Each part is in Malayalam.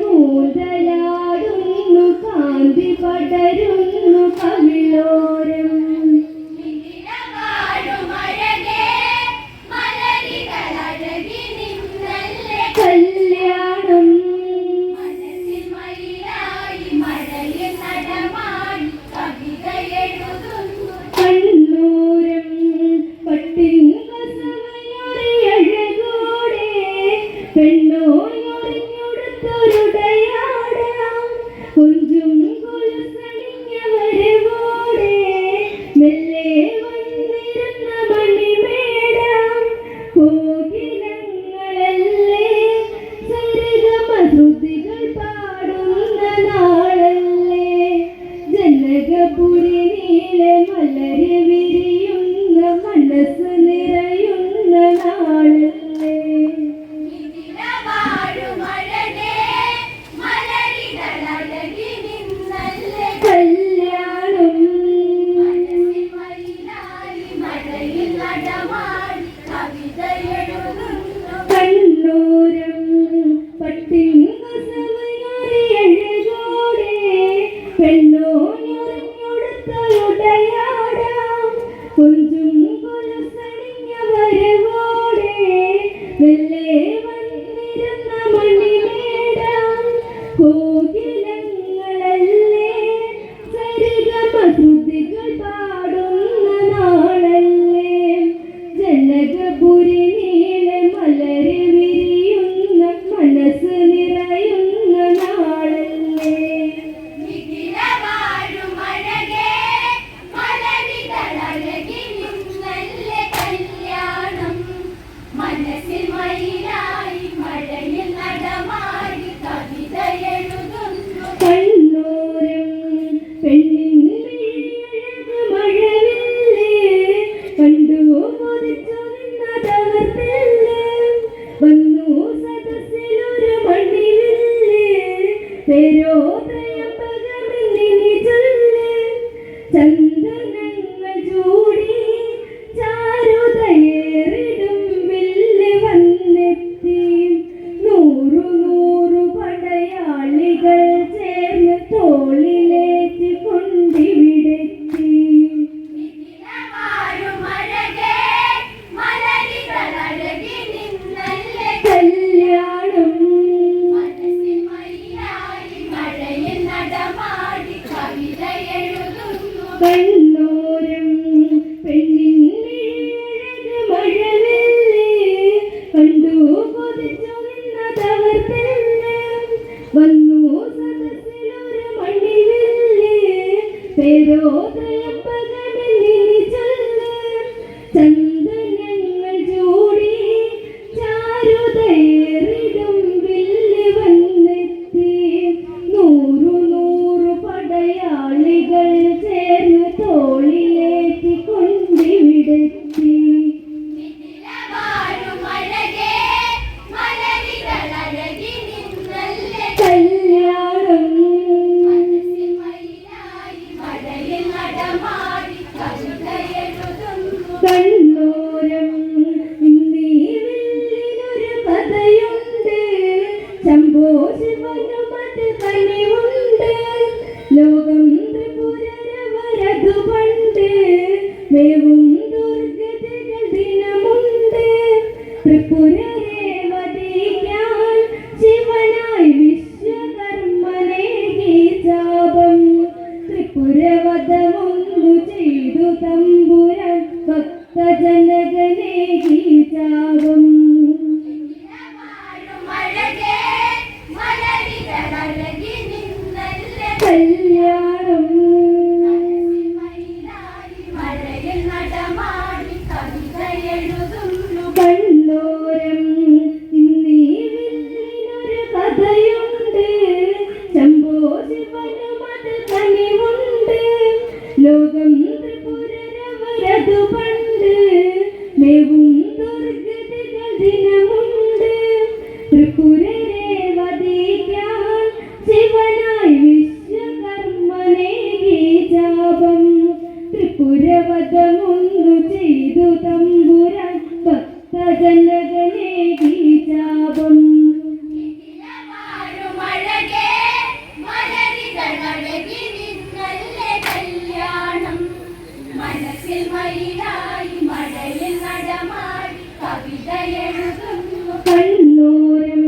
കൂന്തലാടുന്നു കാന്തി പടരുന്നു കവിളോരം കല്യാണം കണ്ണൂരം പട്ടിൻ കസവയൊരഴകോടെ പെണ്ണോയൊറിഞ്ഞൊടുത്തൊരുടയാടാം കൊഞ്ചും കൊലുസണിഞ്ഞവരവോടെ മെല്ലെ വന്നിരുന്ന മണിമേടാം കോകിലങ്ങളല്ലേ സരിഗമശ്രുതികൾ പാടുന്ന നാളല്ലേ ജനകപുരി നീളെ മലര് വിരിയുന്ന മനസ്സ് നിറയുന്ന നാളല്ലേ കല്യാണം കണ്ണൂരം പട്ടിൻ കസവയൊരഴകോടെ പെണ്ണോയൊറിഞ്ഞൊടുത്തൊരുടയാടാം കൊഞ്ചും കൊലുസണിഞ്ഞവരവോടെ മെല്ലെ വന്നിരുന്ന മണിമേടാം കോകിലങ്ങളല്ലേ സരിഗമശ്രുതികൾ പാടുന്ന നാളല്ലേ ജനകപുരി നീളെ മലര് വിരിയുന്ന മനസ്സ് നിറയുന്ന നാളല്ലേ കണ്ണൂരം പെണ്ണിൻ മിഴിയഴക് മഴവില്ലേ കണ്ടു കൊതിച്ചു നിന്നതവർത്തല്ലേ വന്നു സദസ്സിലൊരു മണിവില്ലേ പേരോ ത്രയംബകമെന്നിനി ചൊല്ല് ചന്ദനങ്ങൾ ചൂടി ചാരുതയേറിടും വില്ല് വന്നെത്തി നൂറു നൂറു പടയാളികൾ ചേർന്ന് തോളിലേറ്റി കൊണ്ടിവിടെത്തി കല്യാണം കണ്ണൂരം പെണ്ണിൻ മിഴിയഴക് മഴവില്ലേ കണ്ടു കൊതിച്ചു നിന്നതവർത്തല്ലേ വന്നു സദസ്സിലൊരു മണിവില്ലേ പേരോ ത്രയംബകമെന്നിനി ചൊല്ല് ചന്ദനങ്ങൾ ചൂടി ചാരുതയേറിടും വില്ല് വന്നെത്തി നൂറു നൂറു പടയാളികൾ ചേർന്ന് തോളിലേറ്റി കൊണ്ടിവിടെത്തി കല്യാണം കണ്ണൂരം ഇന്നീ വില്ലിനൊരു കഥയുണ്ട് ശംഭോ ശിവനുമത് കനിവുണ്ട് ലോകം ത്രിപുരരവരതു പണ്ട് മേവും ദുർഗതികൾ ദിനമുണ്ട് ത്രിപുരരെ വധിക്കാൻ ശിവനായി വിശ്വ മയിലായി മഴയിൽ നടമാടി കവിത എഴുതുന്നു കണ്ണോരം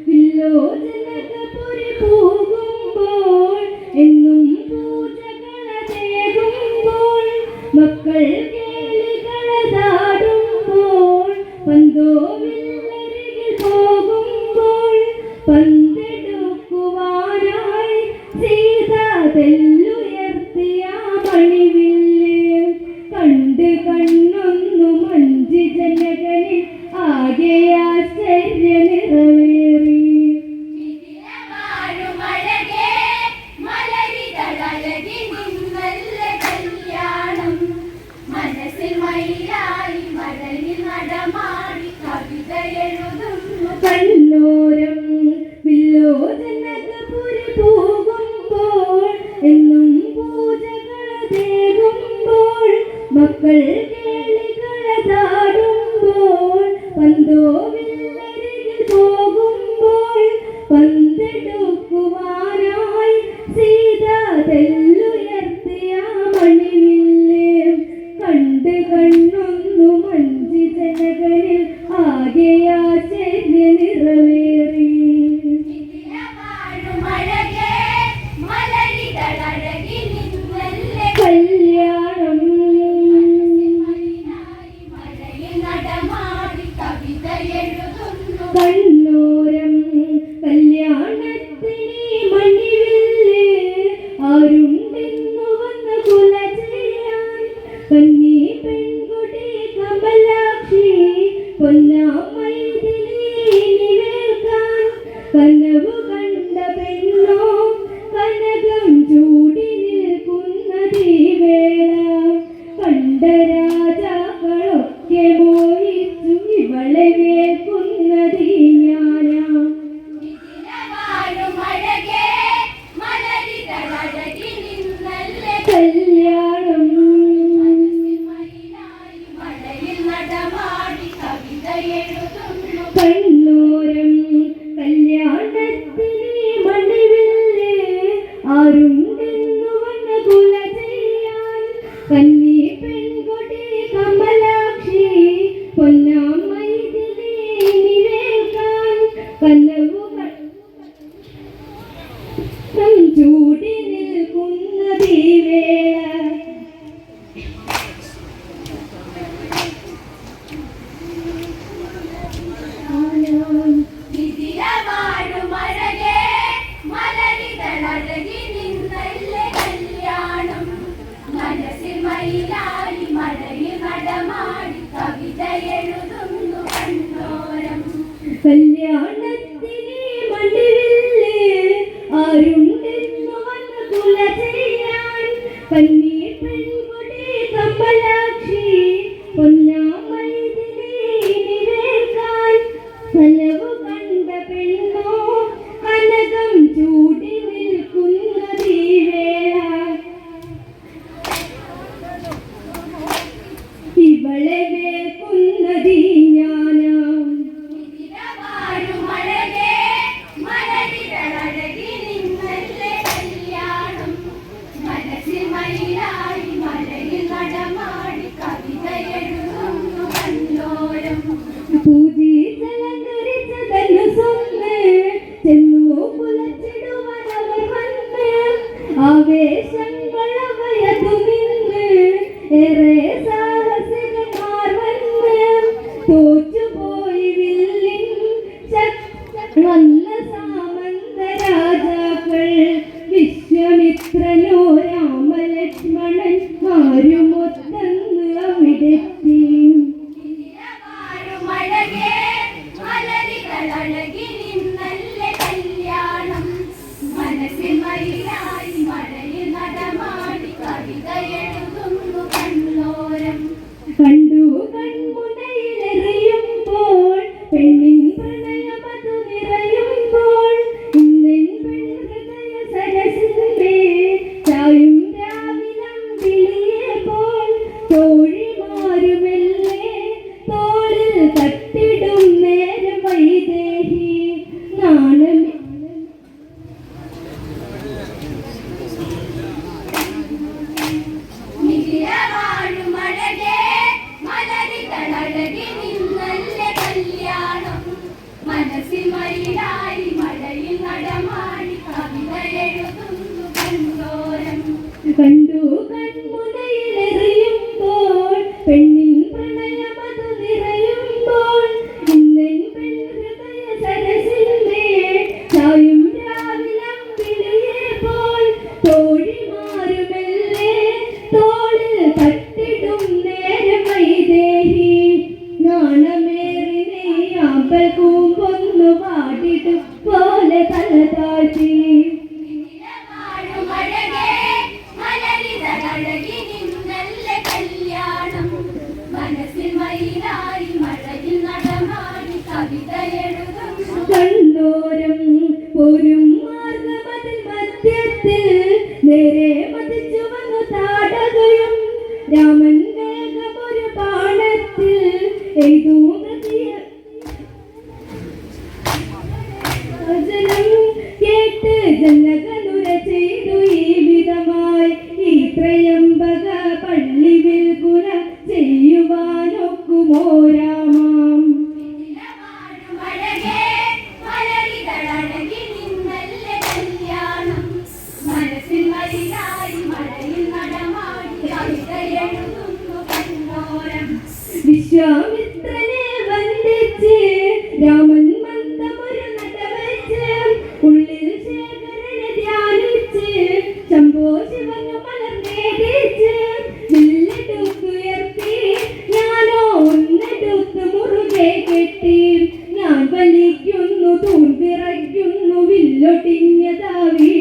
വില്ലോചനകപുരി പോകുമ്പോൾ എന്നും പൂജകളതേകുമ്പോൾ മക്കൾ കേളികളതാടുമ്പോൾ പന്തോവില്ലരികിൽ പോകുമ്പോൾ പന്തെടുക്കുവാനായി സീത തെല്ലുയർത്തിയ മണിവില്ല് കണ്ട് കണ്ണൊന്നു മഞ്ചി ജനകനിൽ ആകെ ആശ്ചര്യ നിറവേറി മനസ്സിൽ മയിലായി മഴയിൽ നടമാടി കവിത എഴുതുന്നു കണ്ണോരം വില്ലോചനകപുരി പോകുമ്പോൾ എന്നും പൂജകളതേകുമ്പോൾ മക്കൾ കേളികളതാടുമ്പോൾ പന്തോവില്ലരികിൽ പോകുമ്പോൾ പന്തെടുക്കുവാനായി സീത തെല്ലുയർത്തിയ മണിവില്ല് കണ്ട് കണ്ണൊന്നു മഞ്ചി ജനകനിൽ ആകെ ആശ്ചര്യ നിറവേറി കല്യാണം കണ്ണോരം കല്യാണത്തിനി മണിവില്ല് ആരുണ്ടെന്നു വന്ന് കുല ചെയ്യാൻ കന്നി പെൺകുട്ടി കമലാക്ഷി പൊന്നാമൈഥിലി നിവേൽക്കാൻ കനവു കണ്ട പെണ്ണോ കനകം ചൂടി നിൽക്കുന്നതീ വേള കണ്ട രാജാക്കളൊക്കെ മോഹിച്ചു ഇവളെ വേൽക്കുന്നതീ ഞാനാ കല്യാണം കണ്ണോരം കല്യാണത്തിനി മണിവില്ല് ആരുണ്ടെന്നു വന്ന് കുല ചെയ്യാൻ കന്നി പെൺകുട്ടി കമലാക്ഷി പൊന്നാമൈഥിലി നിവേൽക്കാൻ കനവു ചൂടി നിൽക്കുന്നതീ വേള മനസ്സിൽ മയിലായി മഴയിൽ നടമാടി കവിത എഴുതുന്നു കണ്ണോരം കല്യാണത്തിനി മണിവില്ല് ആരുണ്ടെന്നു വന്ന് കുല ചെയ്യാൻ കന്നി പെൺകുട്ടി കമലാക്ഷി പൊന്നാമൈഥിലി നിവേൽക്കാൻ കനവു കണ്ട പെണ്ണോ കനകം ചൂടി നിൽക്കുന്നതീ വേള ഇവളെ വേൽക്കുന്നതീ ഞാനാം മനസ്സിൽ മയിലായി മഴയിൽ നടമാടി കവിത എഴുതുന്നു കണ്ണോരം പൂജിച്ചലങ്കരിച്ചതന്നു സ്വന്ന് ചെന്നു കുലച്ചിടുവനവർ വന്ന് ആവേശങ്ങളവയതു നിന്ന് ഏറെ സാഹസികന്മാർ വന്ന് തോറ്റുപോയി വില്ലിൻ വന്ന സാമന്ത രാജാക്കൾ വിശ്വാമിത്രനോ രാമലക്ഷ്മണന്മാരുമൊത്തന്ന് അവിടെത്തി മനസ്സിൽ മയിലായി മഴയിൽ നടമാടി കവിത എഴുതുന്നു കണ്ണോരം കണ്ടു കൺമുനയിലെറിയുമ്പോൾ പെണ്ണിൻ പ്രണയമതു നിറയുമ്പോൾ ഇന്നെൻ പെൺഹൃദയ സരസിന്റെ ചായും രാവിലം വിളിയെ പോ വിശ്വാമിത്രനെ വന്ദിച്ച് രാമൻ മന്ദമൊരു നടവച്ച് ഉള്ളിൽ ശേഖരനെ ധ്യാനിച്ച് ശംഭോ ശിവനു മലർന്നേടിച്ച് വില്ലെടുത്തുയർത്തി ഞാനോ ഒന്നെടുത്ത് മുറുകെ കെട്ടി ഞാൻ വലിക്കുന്നു തൂൺപിറയ്ക്കുന്നു വില്ലൊടിഞ്ഞതാവി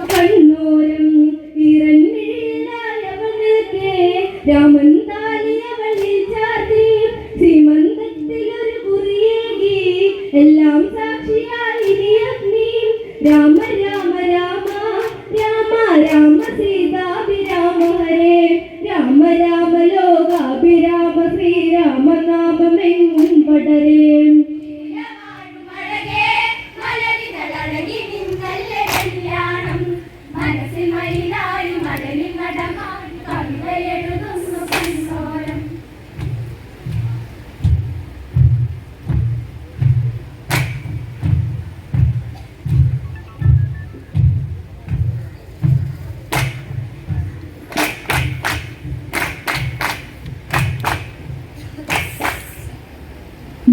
കണ്ണോരം രാമൻ താലിയവളിൽ ചാർത്തി ശ്രീമന്തത്തിലൊരു കുറിയേകി എല്ലാം സാക്ഷിയായി നീ രാമ രാമ രാമ രാമ രാമ സീതാഭിരാമ ഹരേ രാമ രാമ ലോകാഭിരാമ ശ്രീരാമ നാമമെങ്ങും പടരേ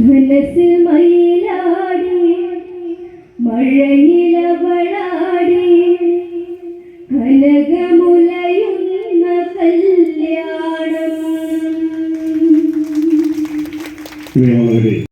മനസ്സിൽ മയിലാടി മഴയിലവളാടി കനകമുലയുന്ന കല്യാണം.